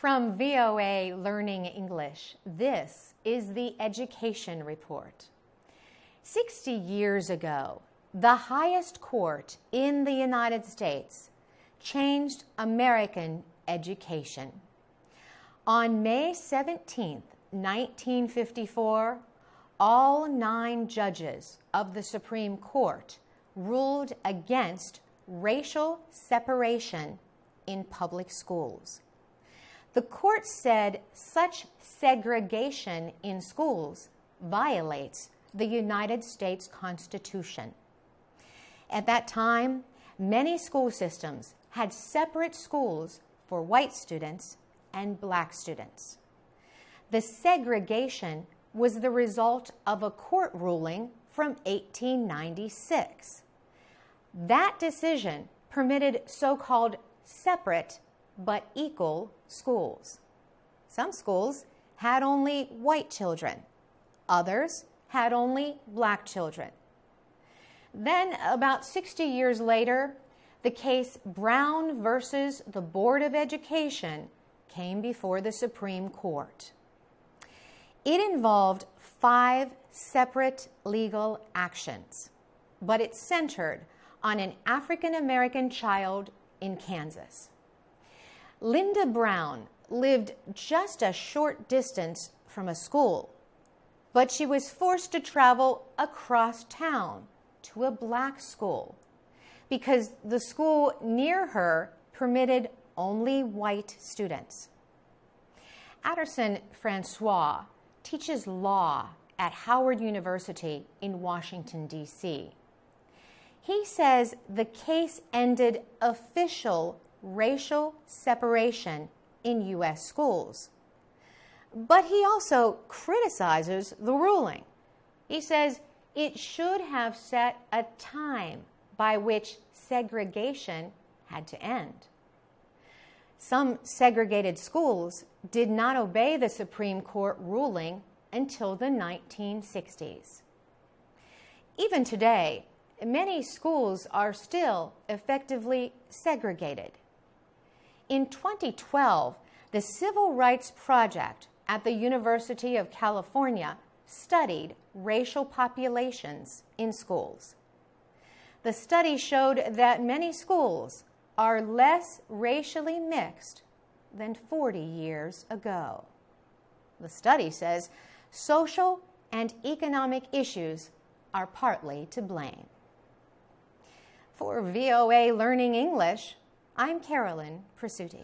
From VOA Learning English, this is the Education Report. 60 years ago, the highest court in the United States changed American education. On May 17, 1954, all 9 judges of the Supreme Court ruled against racial separation in public schools. The court said such segregation in schools violates the United States Constitution. At that time, many school systems had separate schools for white students and black students. The segregation was the result of a court ruling from 1896. That decision permitted so-called separate but equal schools. Some schools had only white children. Others had only black children. Then, about 60 years later, the case Brown versus the Board of Education came before the Supreme Court. It involved 5 separate legal actions, but it centered on an African American child in Kansas. Linda Brown lived just a short distance from a school, but she was forced to travel across town to a black school because the school near her permitted only white students. Aderson Francois teaches law at Howard University in Washington, D.C. He says the case ended official racial separation in U.S. schools. But he also criticizes the ruling. He says it should have set a time by which segregation had to end. Some segregated schools did not obey the Supreme Court ruling until the 1960s. Even today, many schools are still effectively segregated. In 2012, the Civil Rights Project at the University of California studied racial populations in schools. The study showed that many schools are less racially mixed than 40 years ago. The study says social and economic issues are partly to blame. For VOA Learning English, I'm Carolyn Presutti.